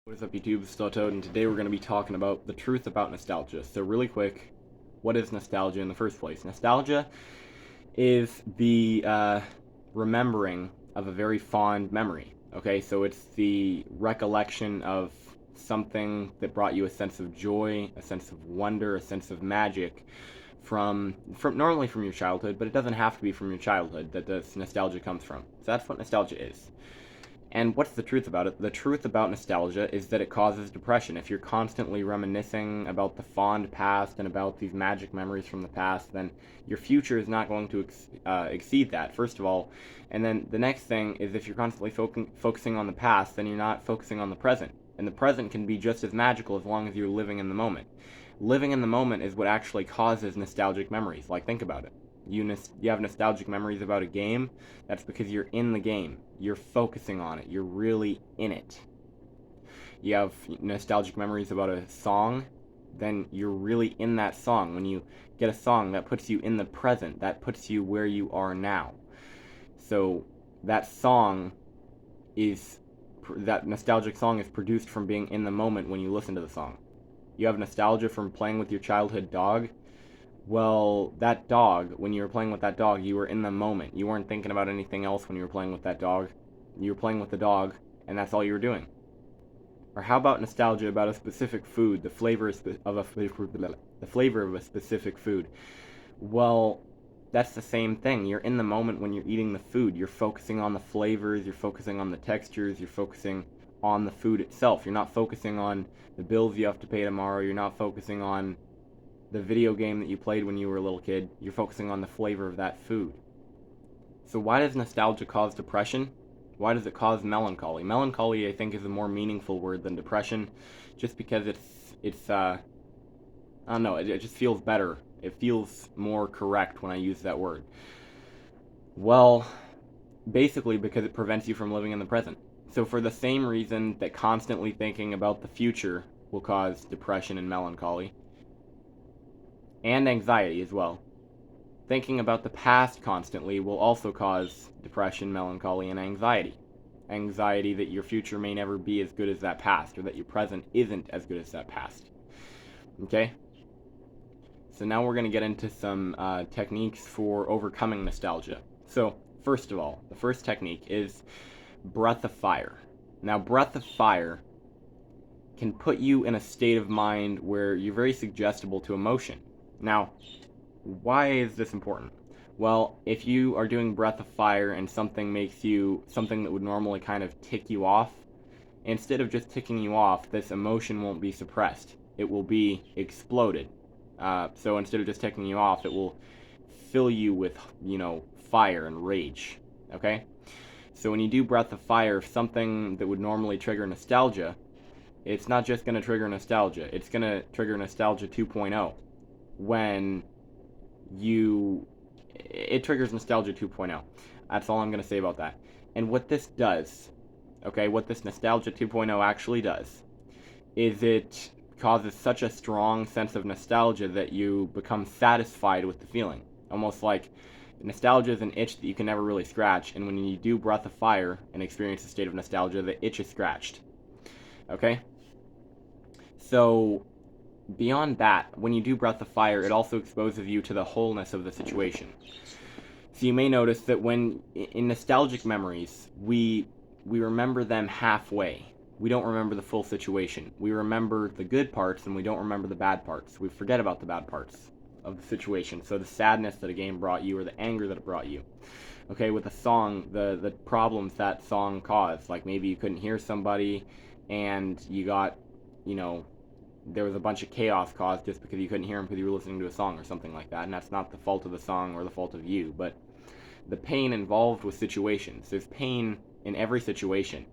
What is up, YouTube? It's Still Toad, and today we're going to be talking about the truth about nostalgia. So really quick, what is nostalgia in the first place? Nostalgia is the remembering of a very fond memory. Okay, so it's the recollection of something that brought you a sense of joy, a sense of wonder, a sense of magic from normally from your childhood, but it doesn't have to be from your childhood that this nostalgia comes from. So that's what nostalgia is. And what's the truth about it? The truth about nostalgia is that it causes depression. If you're constantly reminiscing about the fond past and about these magic memories from the past, then your future is not going to exceed that, first of all. And then the next thing is if you're constantly focusing on the past, then you're not focusing on the present. And the present can be just as magical as long as you're living in the moment. Living in the moment is what actually causes nostalgic memories. Like, think about it. You have nostalgic memories about a game, that's because you're in the game. You're focusing on it. You're really in it. You have nostalgic memories about a song, then you're really in that song. When you get a song, that puts you in the present. That puts you where you are now. So that nostalgic song is produced from being in the moment when you listen to the song. You have nostalgia from playing with your childhood dog. Well, that dog, when you were playing with that dog, you were in the moment. You weren't thinking about anything else when you were playing with that dog. You were playing with the dog, and that's all you were doing. Or how about nostalgia about a specific food, the flavor of a specific food? Well, that's the same thing. You're in the moment when you're eating the food. You're focusing on the flavors, you're focusing on the textures, you're focusing on the food itself. You're not focusing on the bills you have to pay tomorrow. You're not focusing on the video game that you played when you were a little kid. You're focusing on the flavor of that food. So why does nostalgia cause depression? Why does it cause melancholy? Melancholy, I think, is a more meaningful word than depression, just because it's I don't know, it just feels better. It feels more correct when I use that word. Well, basically because it prevents you from living in the present. So for the same reason that constantly thinking about the future will cause depression and melancholy, and anxiety as well, thinking about the past constantly will also cause depression, melancholy, and anxiety. Anxiety that your future may never be as good as that past, or that your present isn't as good as that past. Okay? So now we're going to get into some techniques for overcoming nostalgia. So, first of all, the first technique is breath of fire. Now, breath of fire can put you in a state of mind where you're very suggestible to emotion. Now, why is this important? Well, if you are doing breath of fire and something that would normally kind of tick you off, instead of just ticking you off, this emotion won't be suppressed. It will be exploded. So instead of just ticking you off, it will fill you with, fire and rage. Okay? So when you do breath of fire, something that would normally trigger nostalgia, it's not just going to trigger nostalgia. It's going to trigger nostalgia 2.0. It triggers nostalgia 2.0. That's all I'm going to say about that. And what this does, what this nostalgia 2.0 actually does, is it causes such a strong sense of nostalgia that you become satisfied with the feeling. Almost like nostalgia is an itch that you can never really scratch, and when you do breath of fire and experience a state of nostalgia, the itch is scratched. Okay? So, beyond that, when you do breath of fire, it also exposes you to the wholeness of the situation. So you may notice that when in nostalgic memories, we remember them halfway. We don't remember the full situation. We remember the good parts and we don't remember the bad parts. We forget about the bad parts of the situation. So the sadness that a game brought you or the anger that it brought you. Okay, with a song, the problems that song caused. Like maybe you couldn't hear somebody and you got, there was a bunch of chaos caused just because you couldn't hear them because you were listening to a song or something like that. And that's not the fault of the song or the fault of you, but the pain involved with situations. There's pain in every situation.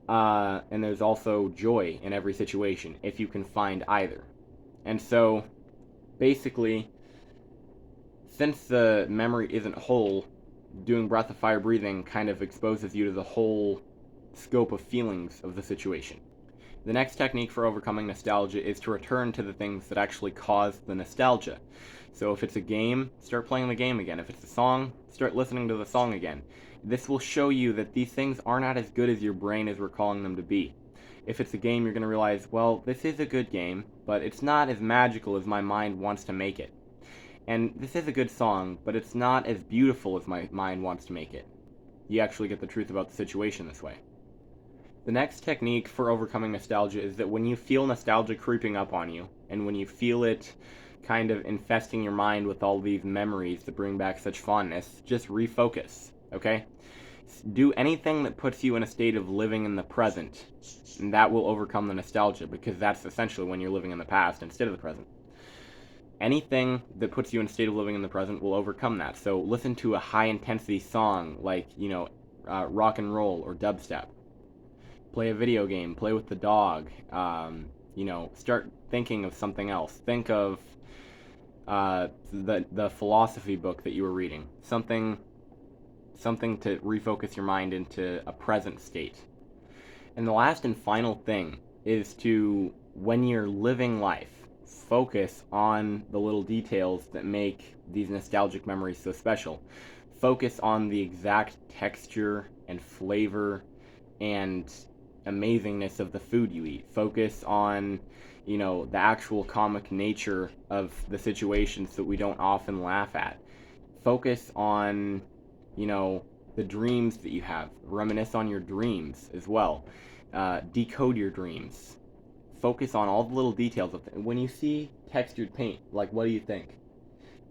And there's also joy in every situation, if you can find either. And so, basically, since the memory isn't whole, doing breath of fire breathing kind of exposes you to the whole scope of feelings of the situation. The next technique for overcoming nostalgia is to return to the things that actually caused the nostalgia. So if it's a game, start playing the game again. If it's a song, start listening to the song again. This will show you that these things are not as good as your brain is recalling them to be. If it's a game, you're going to realize, well, this is a good game, but it's not as magical as my mind wants to make it. And this is a good song, but it's not as beautiful as my mind wants to make it. You actually get the truth about the situation this way. The next technique for overcoming nostalgia is that when you feel nostalgia creeping up on you, and when you feel it kind of infesting your mind with all these memories that bring back such fondness, just refocus, okay? Do anything that puts you in a state of living in the present, and that will overcome the nostalgia, because that's essentially when you're living in the past instead of the present. Anything that puts you in a state of living in the present will overcome that. So listen to a high-intensity song like, rock and roll or dubstep. Play a video game, play with the dog, start thinking of something else. Think of the philosophy book that you were reading. Something to refocus your mind into a present state. And the last and final thing is to, when you're living life, focus on the little details that make these nostalgic memories so special. Focus on the exact texture and flavor and amazingness of the food you eat. Focus on, the actual comic nature of the situations that we don't often laugh at. Focus on, the dreams that you have. Reminisce on your dreams as well. Decode your dreams. Focus on all the little details of it. When you see textured paint, what do you think?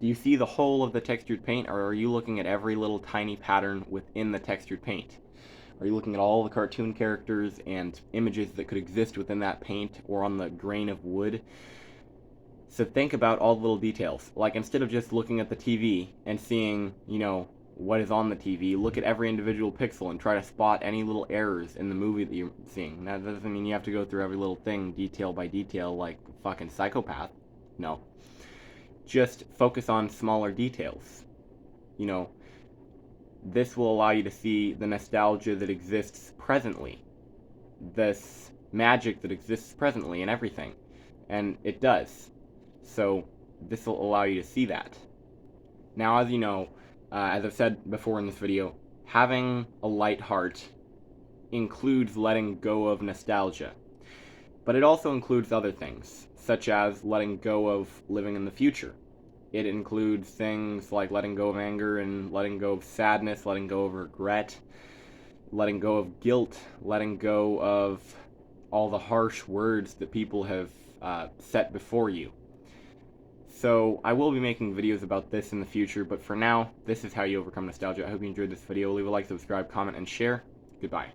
Do you see the whole of the textured paint, or are you looking at every little tiny pattern within the textured paint? Are you looking at all the cartoon characters and images that could exist within that paint or on the grain of wood? So think about all the little details. Instead of just looking at the TV and seeing, what is on the TV, look at every individual pixel and try to spot any little errors in the movie that you're seeing. That doesn't mean you have to go through every little thing detail by detail like a fucking psychopath. No. Just focus on smaller details. This will allow you to see the nostalgia that exists presently. This magic that exists presently in everything. And it does. So this will allow you to see that. Now, as you know, as I've said before in this video, having a light heart includes letting go of nostalgia. But it also includes other things, such as letting go of living in the future. It includes things like letting go of anger and letting go of sadness, letting go of regret, letting go of guilt, letting go of all the harsh words that people have set before you. So I will be making videos about this in the future, but for now, this is how you overcome nostalgia. I hope you enjoyed this video. Leave a like, subscribe, comment, and share. Goodbye.